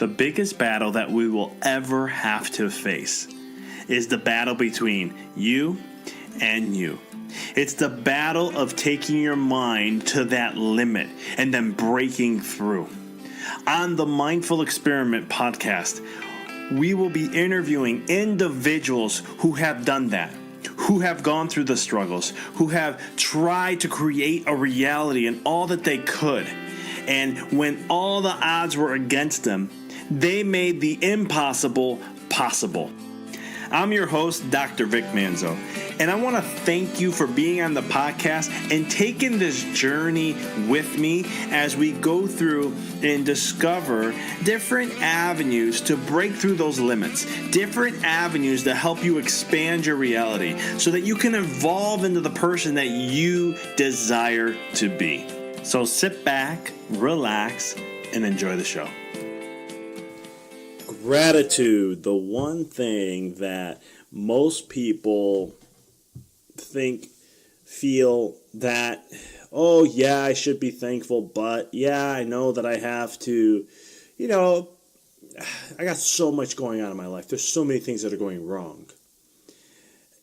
The biggest battle that we will ever have to face is the battle between you and you. It's the battle of taking your mind to that limit and then breaking through. On the Mindful Experiment podcast, we will be interviewing individuals who have done that, who have gone through the struggles, who have tried to create a reality in all that they could. And when all the odds were against them, they made the impossible possible. I'm your host, Dr. Vic Manzo, and I want to thank you for being on the podcast and taking this journey with me as we go through and discover different avenues to break through those limits, different avenues to help you expand your reality so that you can evolve into the person that you desire to be. So sit back, relax, and enjoy the show. Gratitude, the one thing that most people feel that, oh yeah, I should be thankful, but yeah, I know that I have to, I got so much going on in my life. There's so many things that are going wrong.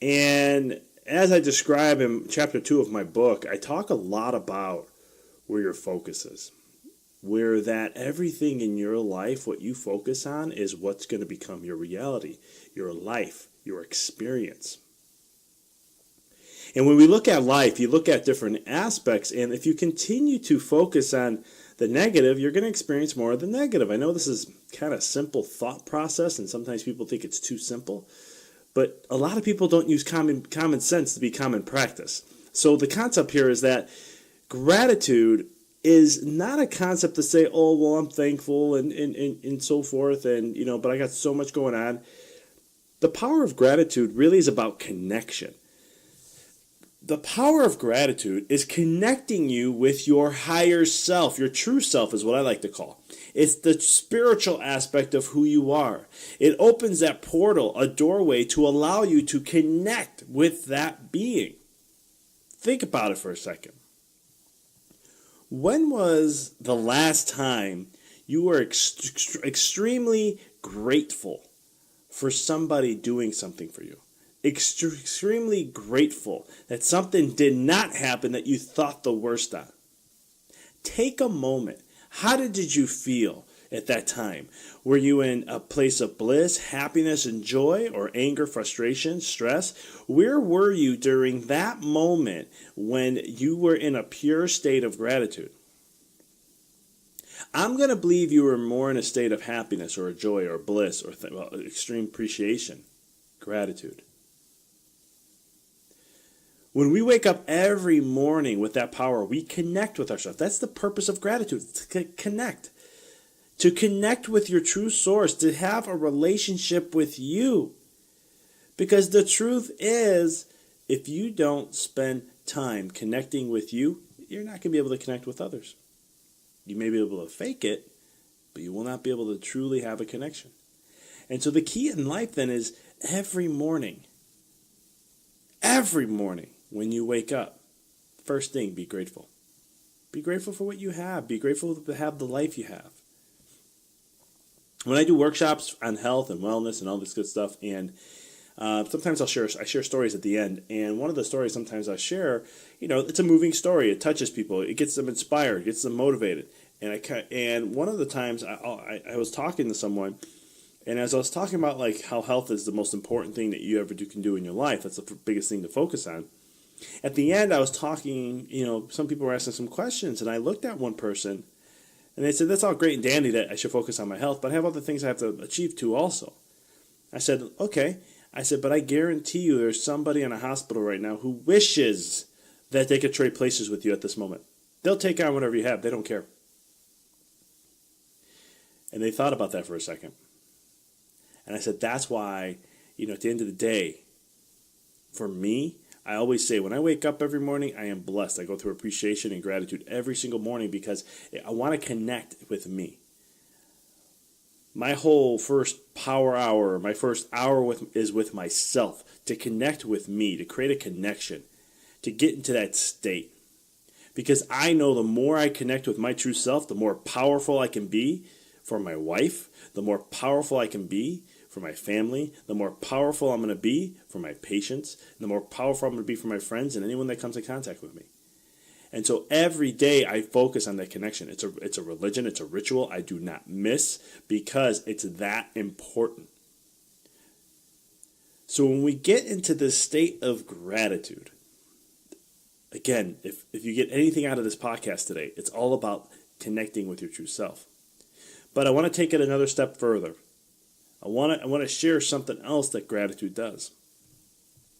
And as I describe in chapter 2 of my book, I talk a lot about where your focus is. Where that everything in your life, what you focus on, is what's going to become your reality, your life, your experience. And when we look at life, you look at different aspects, and if you continue to focus on the negative, you're going to experience more of the negative. I know this is kind of simple thought process, and sometimes people think it's too simple, but a lot of people don't use common sense to be common practice. So the concept here is that gratitude is not a concept to say, oh, well, I'm thankful and so forth, and but I got so much going on. The power of gratitude really is about connection. The power of gratitude is connecting you with your higher self. Your true self is what I like to call. It's the spiritual aspect of who you are. It opens that portal, a doorway, to allow you to connect with that being. Think about it for a second. When was the last time you were extremely grateful for somebody doing something for you? Extremely grateful that something did not happen that you thought the worst on. Take a moment. How did you feel at that time? Were you in a place of bliss, happiness, and joy, or anger, frustration, stress? Where were you during that moment when you were in a pure state of gratitude? I'm going to believe you were more in a state of happiness or joy or bliss or extreme appreciation, gratitude. When we wake up every morning with that power, we connect with ourselves. That's the purpose of gratitude, to connect. To connect with your true source, to have a relationship with you. Because the truth is, if you don't spend time connecting with you, you're not going to be able to connect with others. You may be able to fake it, but you will not be able to truly have a connection. And so the key in life then is every morning when you wake up, first thing, be grateful. Be grateful for what you have. Be grateful to have the life you have. When I do workshops on health and wellness and all this good stuff, and sometimes I share stories at the end, and one of the stories sometimes I share, it's a moving story. It touches people. It gets them inspired, gets them motivated. And one of the times I was talking to someone, and as I was talking about like how health is the most important thing that you ever can do in your life, that's the biggest thing to focus on. At the end, I was talking, some people were asking some questions, and I looked at one person, and they said, that's all great and dandy that I should focus on my health, but I have other things I have to achieve too also. I said, okay. I said, but I guarantee you there's somebody in a hospital right now who wishes that they could trade places with you at this moment. They'll take on whatever you have. They don't care. And they thought about that for a second. And I said, that's why, at the end of the day, for me, I always say when I wake up every morning, I am blessed. I go through appreciation and gratitude every single morning because I want to connect with me. My whole first power hour, my first hour is with myself, to connect with me, to create a connection, to get into that state. Because I know the more I connect with my true self, the more powerful I can be for my wife, the more powerful I can be for my family, the more powerful I'm going to be for my patients, the more powerful I'm going to be for my friends and anyone that comes in contact with me. And so every day I focus on that connection. It's a religion, it's a ritual I do not miss because it's that important. So when we get into this state of gratitude, again, if you get anything out of this podcast today, it's all about connecting with your true self. But I want to take it another step further. I want to share something else that gratitude does.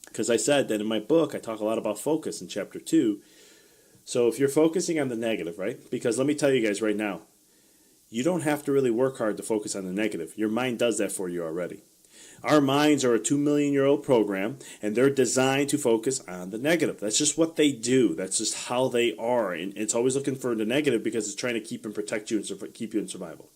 Because I said that in my book, I talk a lot about focus in chapter 2. So if you're focusing on the negative, right? Because let me tell you guys right now, you don't have to really work hard to focus on the negative. Your mind does that for you already. Our minds are a 2 million-year-old program, and they're designed to focus on the negative. That's just what they do. That's just how they are. And it's always looking for the negative because it's trying to keep and protect you and keep you in survival.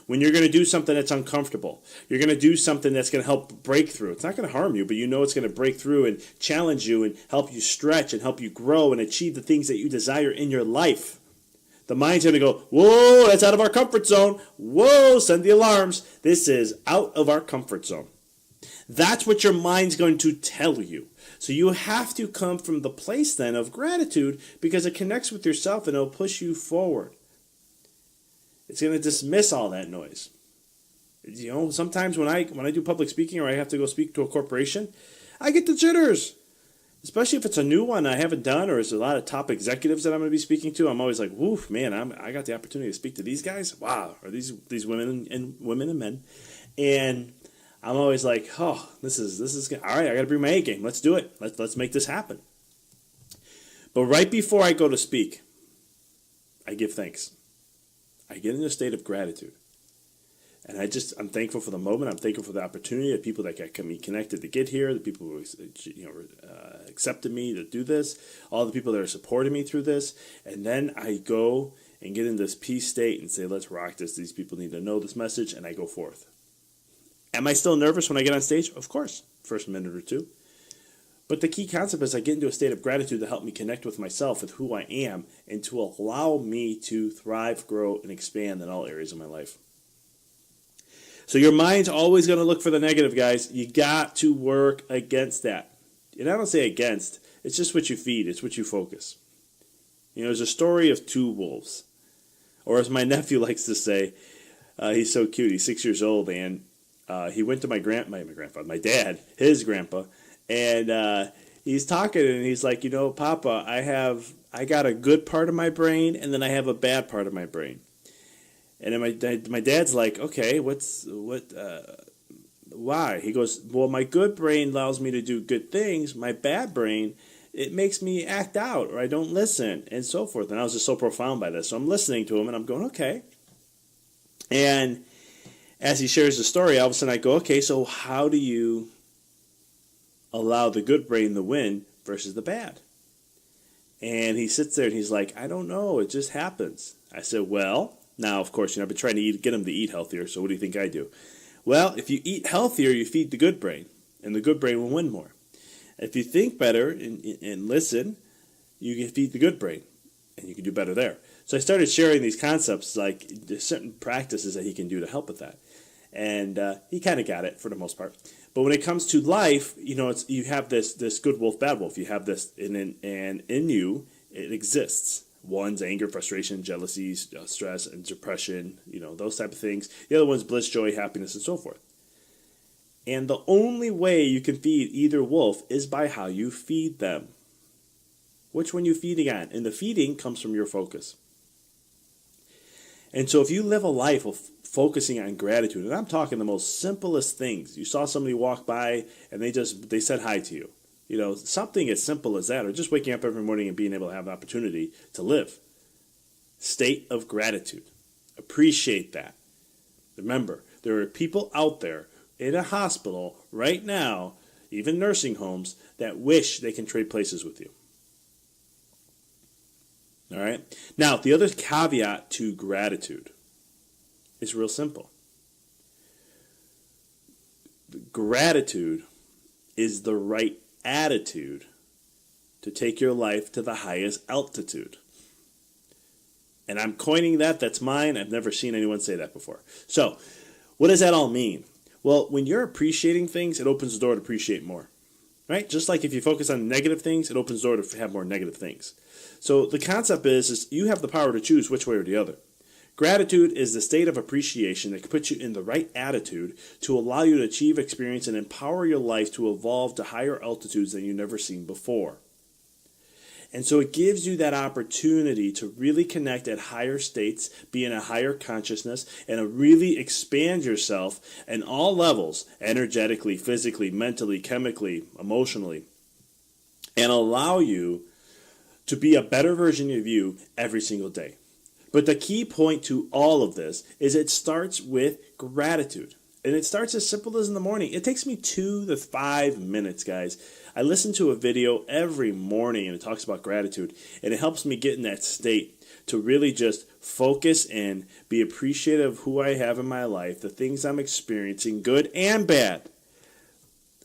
When you're going to do something that's uncomfortable, you're going to do something that's going to help break through. It's not going to harm you, but you know it's going to break through and challenge you and help you stretch and help you grow and achieve the things that you desire in your life. The mind's going to go, whoa, that's out of our comfort zone. Whoa, send the alarms. This is out of our comfort zone. That's what your mind's going to tell you. So you have to come from the place then of gratitude because it connects with yourself and it'll push you forward. It's going to dismiss all that noise. You know, sometimes when I do public speaking or I have to go speak to a corporation, I get the jitters. Especially if it's a new one I haven't done or there's a lot of top executives that I'm going to be speaking to. I'm always like, woof, man, I got the opportunity to speak to these guys. Wow, are these women and men. And I'm always like, oh, this is good. All right, I got to bring my A game. Let's do it. Let's make this happen. But right before I go to speak, I give thanks. I get in a state of gratitude. And I'm thankful for the moment. I'm thankful for the opportunity, the people that got me connected to get here, the people who accepted me to do this, all the people that are supporting me through this. And then I go and get in this peace state and say, let's rock this. These people need to know this message, and I go forth. Am I still nervous when I get on stage? Of course, first minute or two. But the key concept is I get into a state of gratitude to help me connect with myself, with who I am, and to allow me to thrive, grow, and expand in all areas of my life. So your mind's always going to look for the negative, guys. You got to work against that. And I don't say against. It's just what you feed. It's what you focus. You know, there's a story of two wolves. Or as my nephew likes to say, he's so cute. He's 6 years old, and he went to my dad, his grandpa, and he's talking, and he's like, Papa, I got a good part of my brain, and then I have a bad part of my brain. And then my dad's like, okay, why? He goes, well, my good brain allows me to do good things. My bad brain, it makes me act out, or I don't listen, and so forth. And I was just so profound by this. So I'm listening to him, and I'm going, okay. And as he shares the story, all of a sudden I go, okay, so how do you allow the good brain to win versus the bad? And he sits there and he's like, I don't know, it just happens. I said, well, now of course, I've been trying to get him to eat healthier, so what do you think I do? Well, if you eat healthier, you feed the good brain, and the good brain will win more. If you think better and listen, you can feed the good brain, and you can do better there. So I started sharing these concepts, like there's certain practices that he can do to help with that. And he kind of got it for the most part. But when it comes to life, you have this good wolf, bad wolf. You have this, and in you, it exists. One's anger, frustration, jealousy, stress, and depression, those type of things. The other one's bliss, joy, happiness, and so forth. And the only way you can feed either wolf is by how you feed them. Which one you feeding on? And the feeding comes from your focus. And so if you live a life of focusing on gratitude, and I'm talking the most simplest things. You saw somebody walk by and they said hi to you. Something as simple as that, or just waking up every morning and being able to have an opportunity to live. State of gratitude. Appreciate that. Remember, there are people out there in a hospital right now, even nursing homes, that wish they can trade places with you. All right? Now, the other caveat to gratitude is real simple. Gratitude is the right attitude to take your life to the highest altitude. And I'm coining that. That's mine. I've never seen anyone say that before. So what does that all mean? Well, when you're appreciating things, it opens the door to appreciate more. Right? Just like if you focus on negative things, it opens the door to have more negative things. So the concept is you have the power to choose which way or the other. Gratitude is the state of appreciation that can put you in the right attitude to allow you to achieve, experience, and empower your life to evolve to higher altitudes than you've never seen before. And so it gives you that opportunity to really connect at higher states, be in a higher consciousness, and to really expand yourself in all levels, energetically, physically, mentally, chemically, emotionally, and allow you to be a better version of you every single day. But the key point to all of this is it starts with gratitude. And it starts as simple as in the morning. It takes me 2 to 5 minutes, guys. I listen to a video every morning and it talks about gratitude. And it helps me get in that state to really just focus and be appreciative of who I have in my life, the things I'm experiencing, good and bad.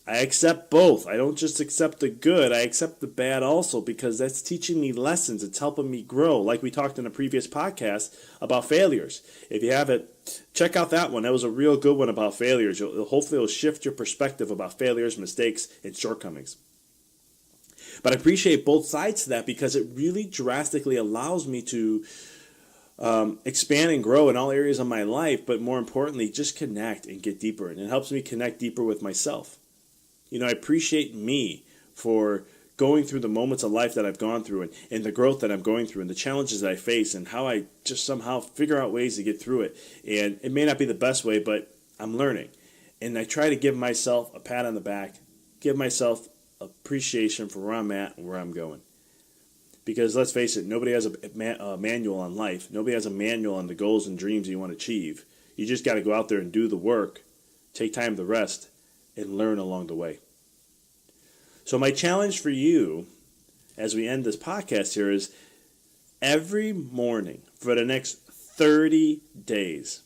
I accept both. I don't just accept the good, I accept the bad also, because that's teaching me lessons. It's helping me grow, like we talked in a previous podcast about failures. If you haven't, check out that one. That was a real good one about failures. Hopefully it'll shift your perspective about failures, mistakes, and shortcomings. But I appreciate both sides to that because it really drastically allows me to expand and grow in all areas of my life, but more importantly, just connect and get deeper. And it helps me connect deeper with myself. You know, I appreciate me for going through the moments of life that I've gone through and the growth that I'm going through and the challenges that I face and how I just somehow figure out ways to get through it. And it may not be the best way, but I'm learning. And I try to give myself a pat on the back, give myself appreciation for where I'm at and where I'm going. Because let's face it, nobody has a manual on life. Nobody has a manual on the goals and dreams you want to achieve. You just got to go out there and do the work, take time to rest, and learn along the way. So my challenge for you as we end this podcast here is every morning for the next 30 days,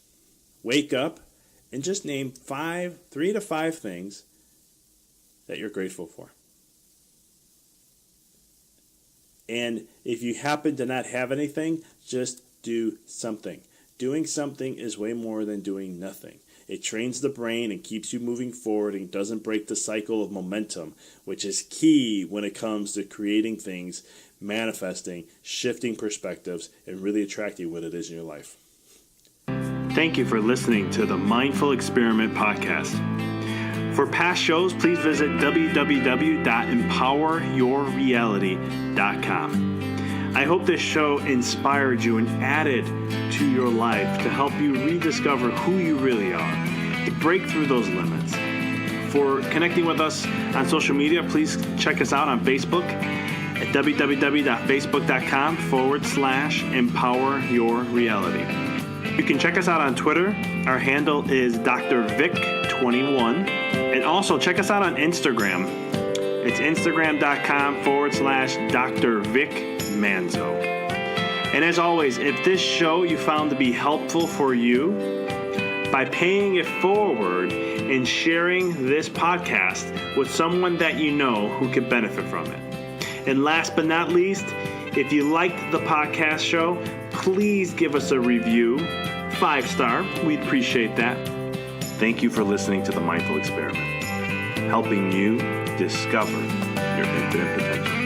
wake up and just name 3 to 5 things that you're grateful for. And if you happen to not have anything, just do something. Doing something is way more than doing nothing. It trains the brain and keeps you moving forward and doesn't break the cycle of momentum, which is key when it comes to creating things, manifesting, shifting perspectives, and really attracting what it is in your life. Thank you for listening to the Mindful Experiment Podcast. For past shows, please visit www.empoweryourreality.com. I hope this show inspired you and added to your life to help you rediscover who you really are, to break through those limits. For connecting with us on social media, please check us out on Facebook at www.facebook.com/empoweryourreality. You can check us out on Twitter. Our handle is Dr. Vic21. And also check us out on Instagram. It's instagram.com/Dr. Vic Manzo. And as always, if this show you found to be helpful for you, by paying it forward and sharing this podcast with someone that you know who could benefit from it. And last but not least, if you liked the podcast show, please give us a review, 5-star. We'd appreciate that. Thank you for listening to The Mindful Experiment, helping you discover your infinite potential.